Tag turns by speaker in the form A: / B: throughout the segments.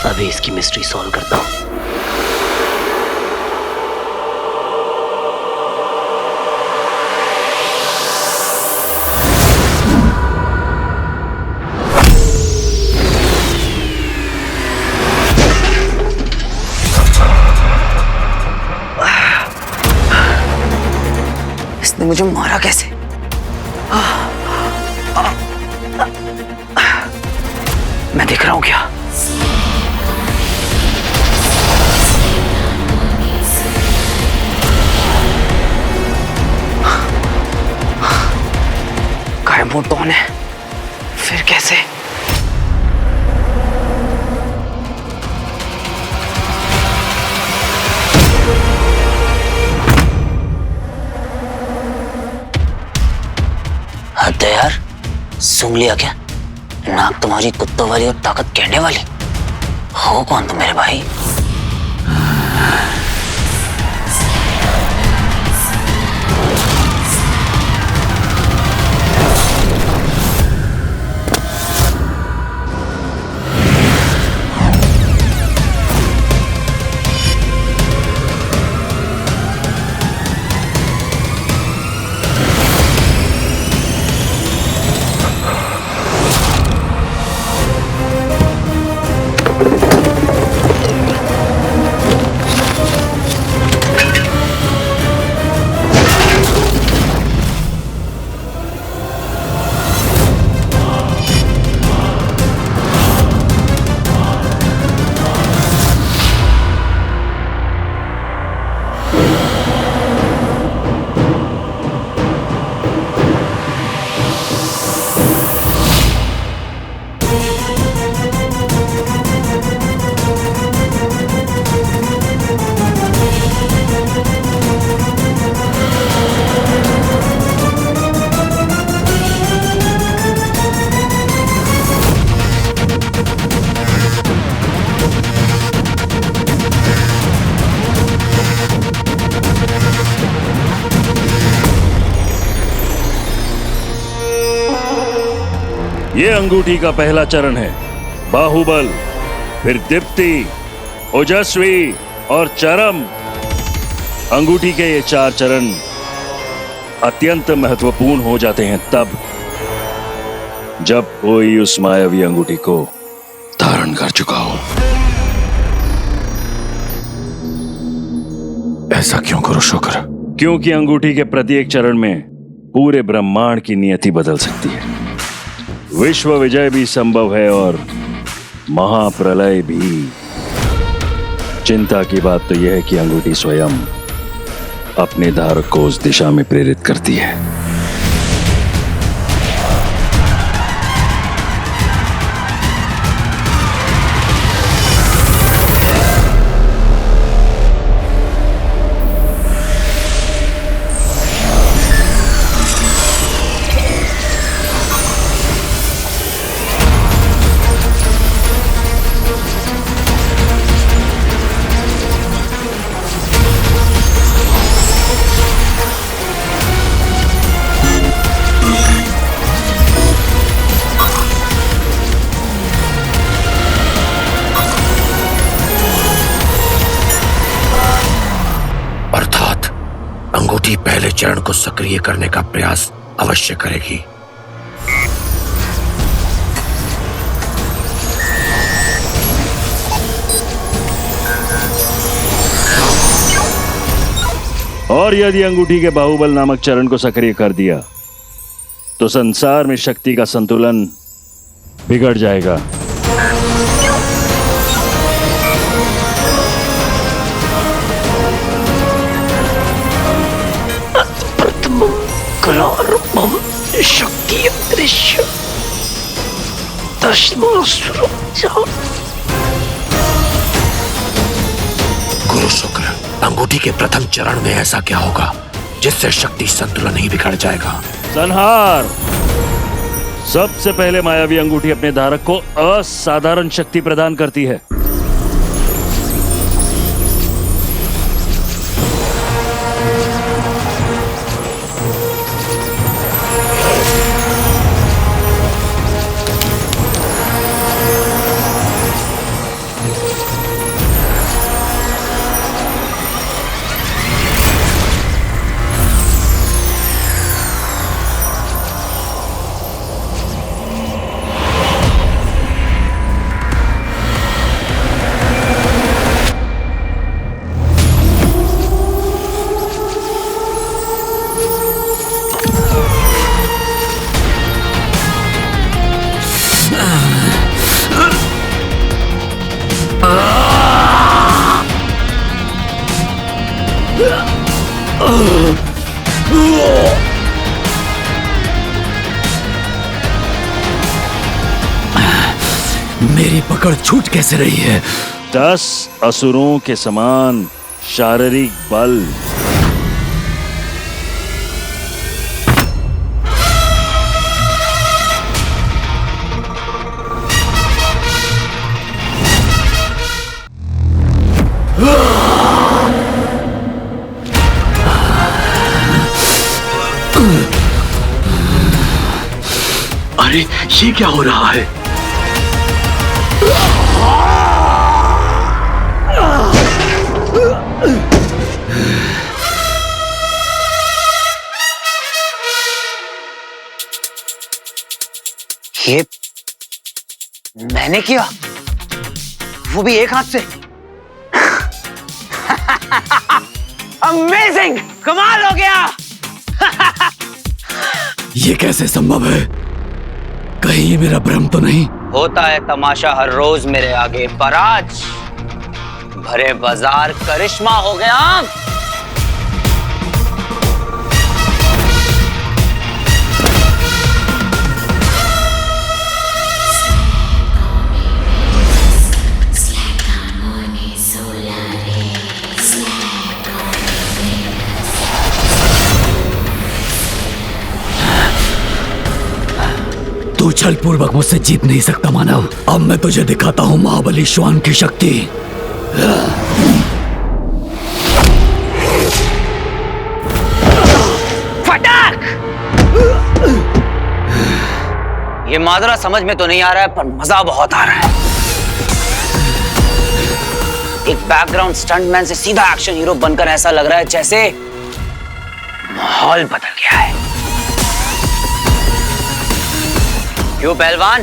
A: अभी इसकी mystery solve करता हूं।
B: इसने मुझे मारा कैसे? मैं देख रहा हूं क्या? गायब मोड ऑन है, फिर कैसे?
A: हद है यार, सुन लिया क्या? नाक तुम्हारी कुत्तों वाली और ताकत कहने वाली। हो कौन तुम मेरे भाई?
C: ये अंगूठी का पहला चरण है, बाहुबल, फिर दीप्ति, ओजस्वी और चरम। अंगूठी के ये 4 चरण अत्यंत महत्वपूर्ण हो जाते हैं तब जब कोई उस मायावी अंगूठी को धारण कर चुका हो।
D: ऐसा क्यों करो शुक्र?
C: क्योंकि अंगूठी के प्रत्येक चरण में पूरे ब्रह्मांड की नियति बदल सकती है। विश्व विजय भी संभव है और महाप्रलय भी। चिंता की बात तो यह है कि अंगूठी स्वयं अपने धारक को उस दिशा में प्रेरित करती है।
D: अंगूठी पहले चरण को सक्रिय करने का प्रयास अवश्य करेगी।
C: और यदि अंगूठी के बाहुबल नामक चरण को सक्रिय कर दिया तो संसार में शक्ति का संतुलन बिगड़ जाएगा।
A: कलारंभम शक्ति दृश्य तस्मासुरं
D: गुरु शुक्र, अंगूठी के प्रथम चरण में ऐसा क्या होगा जिससे शक्ति संतुलन ही बिगड़ जाएगा?
C: संहार। सबसे पहले मायावी अंगूठी अपने धारक को असाधारण शक्ति प्रदान करती है।
D: पकड़ छूट कैसे रही है?
C: 10 असुरों के समान शारीरिक बल।
D: अरे ये क्या हो रहा है?
B: ये मैंने किया, वो भी एक हाथ से। अमेजिंग, कमाल हो गया।
D: ये कैसे संभव है? कहीं ये मेरा भ्रम तो नहीं?
B: होता है तमाशा हर रोज मेरे आगे, पर आज भरे बाजार करिश्मा हो गया।
D: तू छल पूर्वक मुझसे जीत नहीं सकता मानव। अब मैं तुझे दिखाता हूं महाबली श्वान की शक्ति।
B: फटाक! ये माजरा समझ में तो नहीं आ रहा है, पर मजा बहुत आ रहा है। एक बैकग्राउंड स्टंटमैन से सीधा एक्शन हीरो बनकर ऐसा लग रहा है जैसे माहौल बदल गया है। क्यों पहलवान?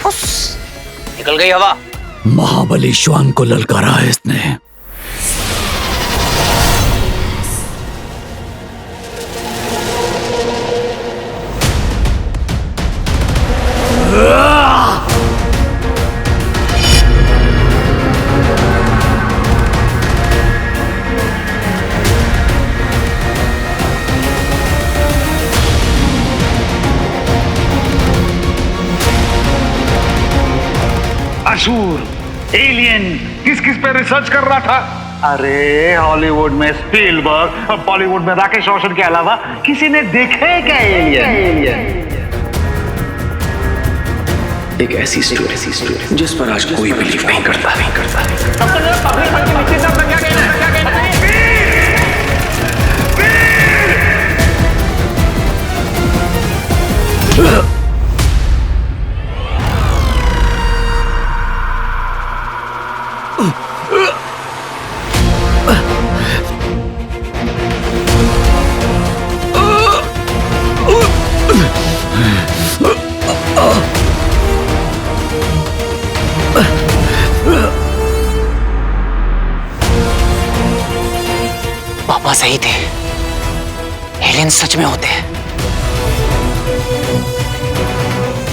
B: फुस, निकल गई हवा।
D: महाबली श्वान को ललकारा है इसने।
E: असुर, एलियन, किस किस पे रिसर्च कर रहा था? अरे हॉलीवुड में स्पीलबर्ग और बॉलीवुड में राकेश रोशन के अलावा किसी ने देखे क्या एलियन?
D: एक ऐसी स्टोरी जिस पर आज कोई बिलीव नहीं करता।
B: पापा सही थे, एलियन सच में होते हैं।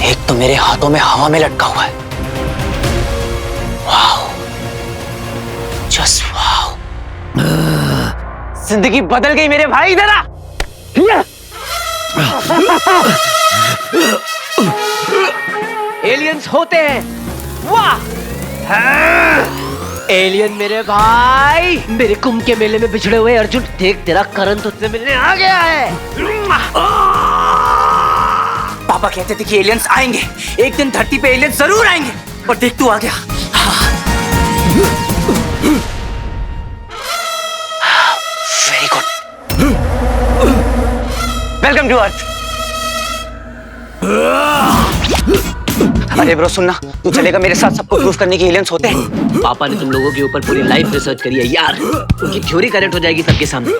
B: एक तो मेरे हाथों में हवा में लटका हुआ है। Wow, just wow. जिंदगी बदल गई मेरे भाई। इधर आ। एलियंस होते हैं। वाह, एलियन मेरे भाई। मेरे कुंभ के मेले में बिछड़े हुए अर्जुन, देख तेरा करण तुझसे मिलने आ गया है। पापा कहते थे कि एलियंस आएंगे, एक दिन धरती पे एलियंस जरूर आएंगे, और देख तू आ गया। Very good. Welcome to Earth. अरे ब्रो सुनना, तू चलेगा मेरे साथ? सबको प्रूफ करने के एलियंस होते हैं। पापा ने तुम लोगों के ऊपर पूरी लाइफ रिसर्च करी है यार, उनकी थ्योरी करेक्ट हो जाएगी सबके सामने।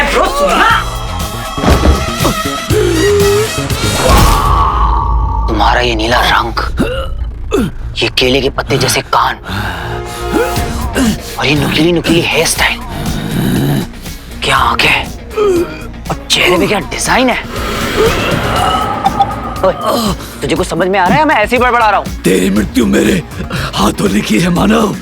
B: ब्रो सुनना, तुम्हारा ये नीला रंग, ये केले के पत्ते जैसे कान, और ये नुकीली नुकीली हेयर स्टाइल, क्या आंखें और चेहरे पे क्या डिजाइन है। तुझे कुछ समझ में आ रहा है? मैं ऐसे ही बड़बड़ा रहा हूँ।
D: तेरी मृत्यु मेरे हाथों लिखी है मानव।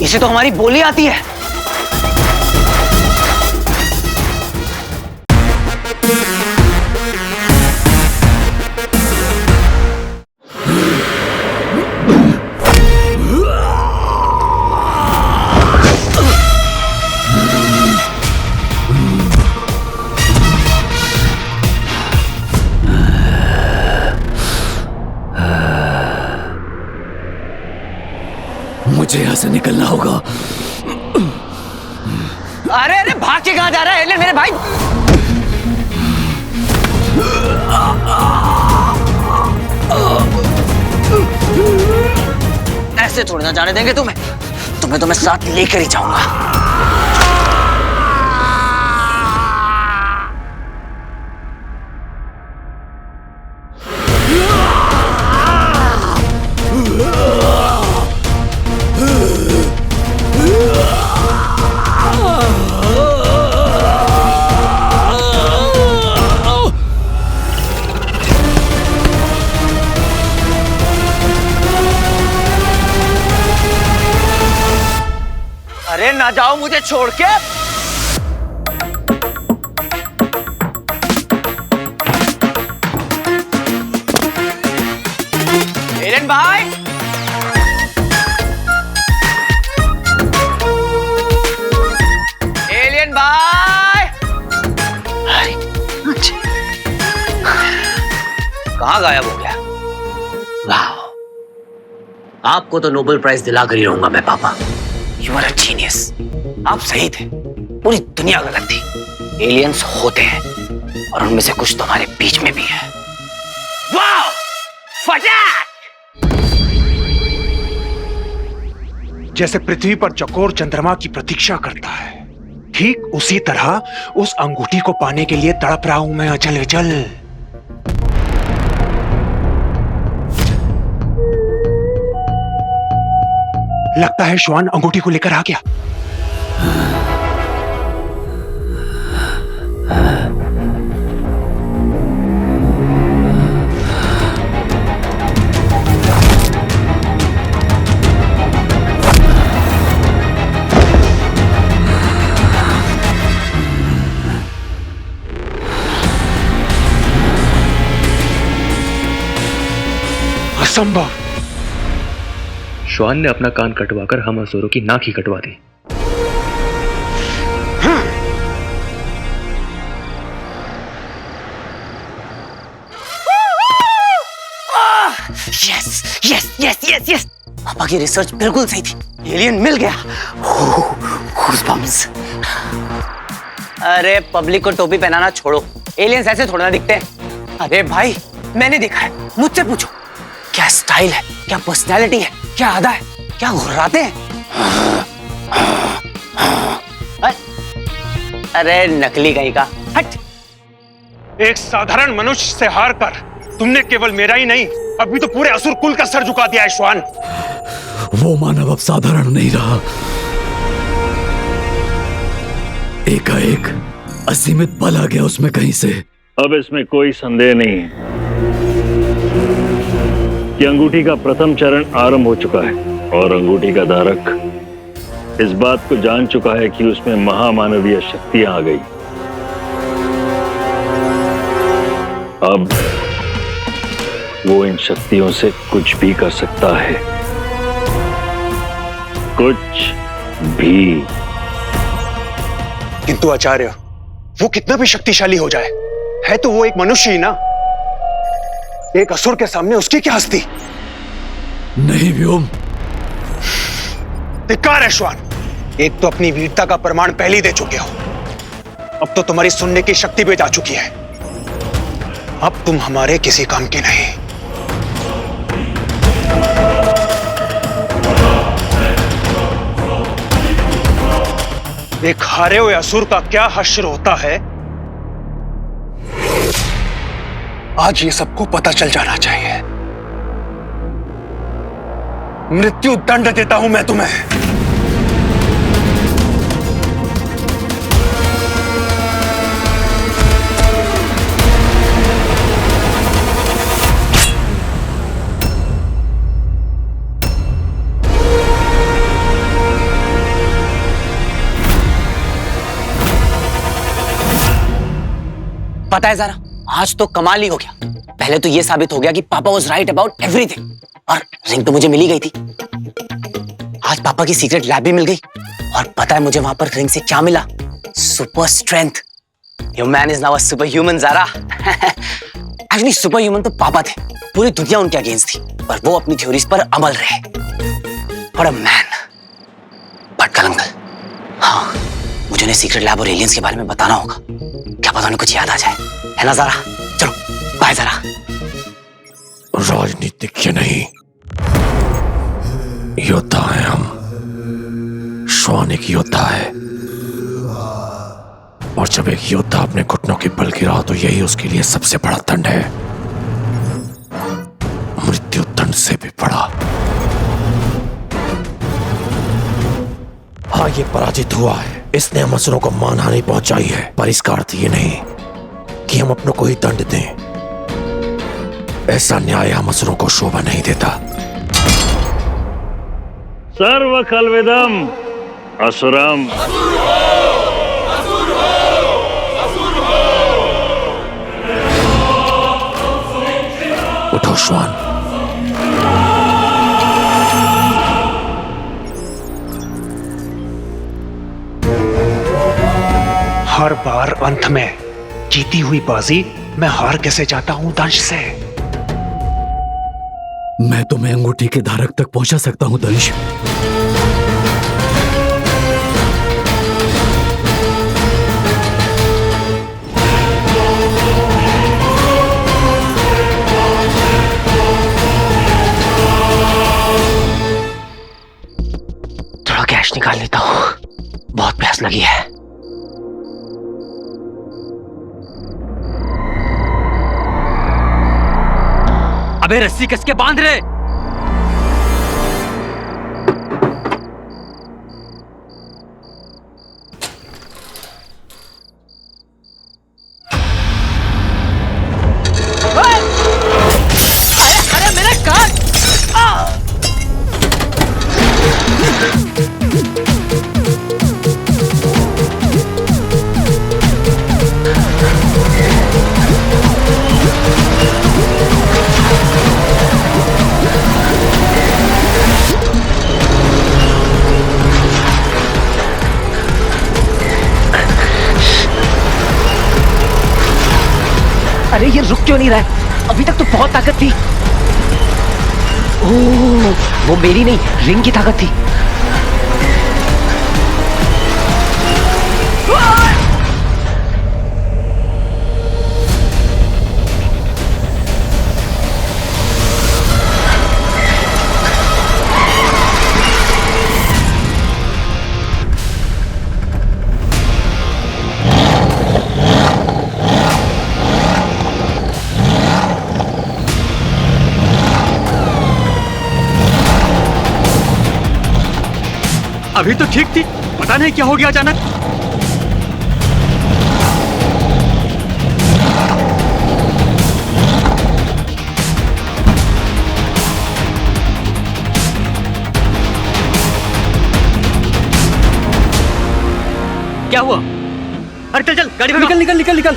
B: इसे तो हमारी बोली आती है।
D: मुझे यहां से निकलना होगा।
B: अरे अरे भाग के कहां जा रहा है एलियन मेरे भाई? ऐसे थोड़ी ना जाने देंगे तुम्हें। तुम्हें तो मैं साथ लेकर ही जाऊंगा। अरे ना जाओ मुझे छोड़ के। एलियन भाई, एलियन भाई, कहाँ गायब हो गया? वाह, आपको तो नोबेल प्राइज दिलाकर ही रहूंगा मैं पापा। You are a genius. आप सही थे, पूरी दुनिया गलत थी। एलियंस होते हैं और उनमें से कुछ तुम्हारे बीच में भी है। वाह, फटाक!
F: जैसे पृथ्वी पर चकोर चंद्रमा की प्रतीक्षा करता है, ठीक उसी तरह उस अंगूठी को पाने के लिए तड़प रहा हूं मैं अचल विचल। लगता है श्वान अंगूठी को लेकर आ गया। असंभव।
G: श्वान ने अपना कान कटवाकर हम असुरों की नाक ही कटवा दी।
B: Yes yes yes yes yes, पापा की रिसर्च बिल्कुल सही थी। एलियन मिल गया। गूज़बम्प्स। अरे पब्लिक को टोपी पहनाना छोड़ो, एलियंस ऐसे थोड़ा ना दिखते हैं। अरे भाई मैंने देखा है, मुझसे पूछो। क्या स्टाइल है, क्या पर्सनैलिटी है, क्या अदा है, क्या घुर्राते हैं। अरे नकली कहीं का, हट।
F: एक साधारण मनुष्य से हार कर तुमने केवल मेरा ही नहीं, अभी तो पूरे असुर कुल का सर झुका दिया है श्वान।
D: वो मानव अब साधारण नहीं रहा। एकाएक असीमित बल आ गया उसमें कहीं से।
C: अब इसमें कोई संदेह नहीं है कि अंगूठी का प्रथम चरण आरंभ हो चुका है और अंगूठी का धारक इस बात को जान चुका है कि उसमें महामानवीय शक्तियां आ गई। अब वो इन शक्तियों से कुछ भी कर सकता है, कुछ भी।
F: किंतु आचार्य, वो कितना भी शक्तिशाली हो जाए, है तो वो एक मनुष्य ही ना। एक असुर के सामने उसकी क्या हस्ती।
D: नहीं व्योम,
F: धिक्कार है श्वान। एक तो अपनी वीरता का प्रमाण पहले ही दे चुके हो, अब तो तुम्हारी सुनने की शक्ति भी जा चुकी है। अब तुम हमारे किसी काम के नहीं। एक हारे हुए असुर का क्या हश्र होता है, आज ये सबको पता चल जाना चाहिए। मृत्यु दंड देता हूं मैं तुम्हें।
B: पता है जरा, आज तो कमाल ही हो गया। पहले तो ये साबित हो गया कि पापा वाज राइट अबाउट एवरीथिंग, और रिंग तो मुझे मिल ही गई थी। आज पापा की सीक्रेट लैब भी मिल गई, और पता है मुझे वहां पर रिंग से क्या मिला? Super strength. Your man is now a superhuman Zara. Actually superhuman तो पापा थे, पूरी दुनिया उनके अगेंस्ट थी, पर वो अपनी थ्योरीज पर अमल रहे। What a man. Bhatkal uncle, हाँ मुझे उन्हें सीक्रेट लैब और एलियंस के बारे में बताना होगा। क्या पता उन्हें कुछ याद आ जाए, है ना ज़ारा? चलो बाय ज़ारा।
D: राजनीतिज्ञ नहीं, योद्धा है हम। श्वान एक योद्धा है, और जब एक योद्धा अपने घुटनों के बल गिरा तो यही उसके लिए सबसे बड़ा दंड है, मृत्यु दंड से भी बड़ा। हाँ, ये पराजित हुआ है, इसने हम असुरों को मानहानि पहुंचाई है, पर इसका अर्थ ये नहीं कि हम अपनों को ही दंड दें। ऐसा न्याय हम असुरों को शोभा नहीं देता।
C: सर्व खलविदम असुरम।
D: उठो श्वान।
F: हर बार अंत में जीती हुई बाजी मैं हार कैसे जाता हूं दंश से?
H: मैं तुम्हें अंगूठी के धारक तक पहुंचा सकता हूं दंश।
B: थोड़ा कैश निकाल लेता हूं, बहुत प्यास लगी है।
H: अबे रस्सी कसके बांध रहे।
B: अरे मेरा कान! अरे ये रुक क्यों नहीं रहा है? अभी तक तो बहुत ताकत थी। ओह, वो मेरी नहीं, रिंग की ताकत थी।
H: अभी तो ठीक थी, पता नहीं क्या हो गया अचानक। क्या हुआ? अरे चल चल, गाड़ी में निकल निकल निकल निकल।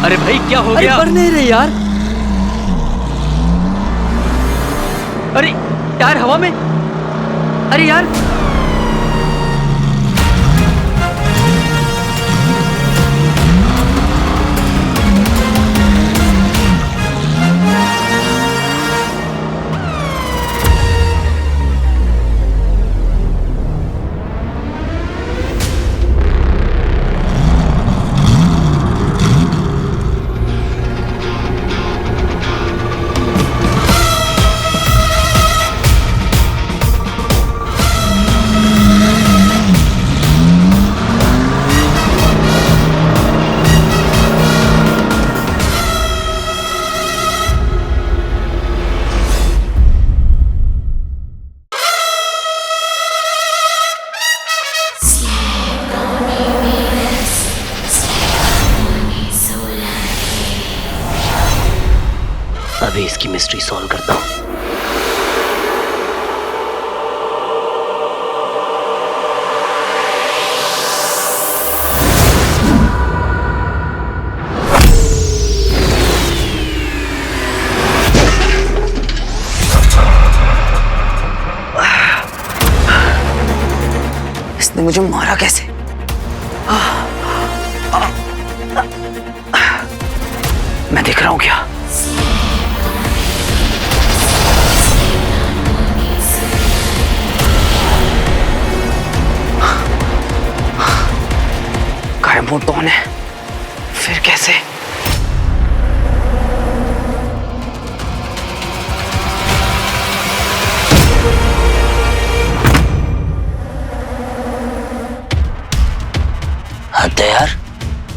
H: अरे भाई क्या हो गया?
B: बढ़ नहीं रहे यार।
H: अरे टायर हवा में। अरे यार,
B: अभी इसकी मिस्ट्री सॉल्व करता हूं। इसने मुझे मारा कैसे? मैं देख रहा हूं क्या? कायमोड कौन है? फिर कैसे?
A: हद है यार,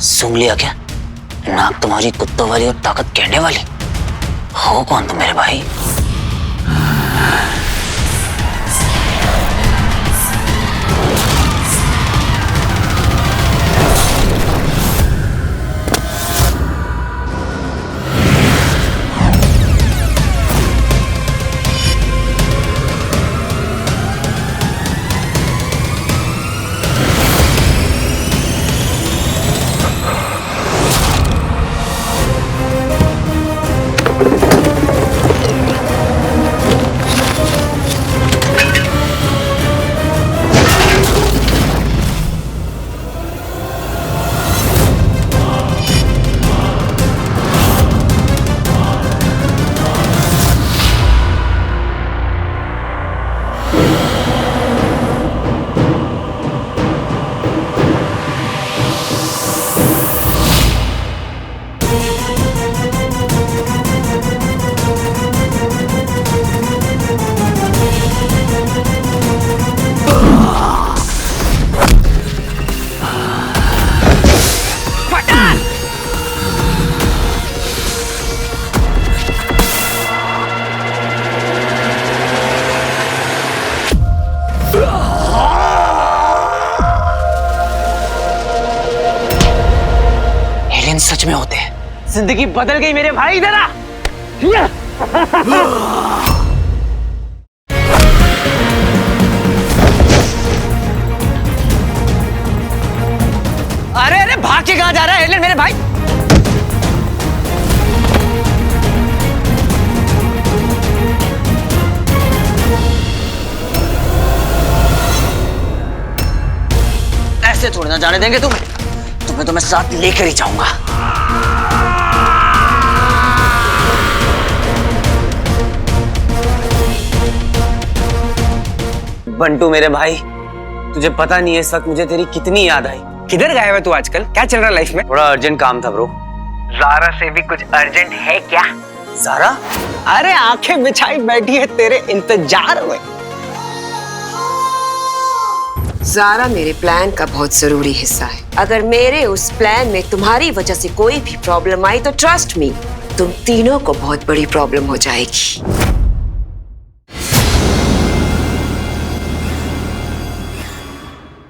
A: सुन लिया क्या? नाक तुम्हारी कुत्तों वाली और ताकत कहने वाली। हो कौन तुम मेरे भाई?
B: एलियन सच में होते हैं। जिंदगी बदल गई मेरे भाई। इधर आ। अरे अरे भाग के कहां जा रहा है एलियन मेरे भाई? ऐसे थोड़ी ना जाने देंगे तुम्हें तो मैं साथ लेकर ही जाऊंगा। बंटू मेरे भाई, तुझे पता नहीं है इस वक्त मुझे तेरी कितनी याद आई। किधर गायब है तू आजकल? क्या चल रहा है लाइफ में? थोड़ा अर्जेंट काम था ब्रो।
I: ज़ारा से भी कुछ अर्जेंट है क्या?
B: ज़ारा? अरे आंखें बिछाई बैठी है तेरे इंतजार में।
J: ज़ारा मेरे प्लान का बहुत जरूरी हिस्सा है। अगर मेरे उस प्लान में तुम्हारी वजह से कोई भी प्रॉब्लम आई तो ट्रस्ट मी, तुम तीनों को बहुत बड़ी प्रॉब्लम हो जाएगी।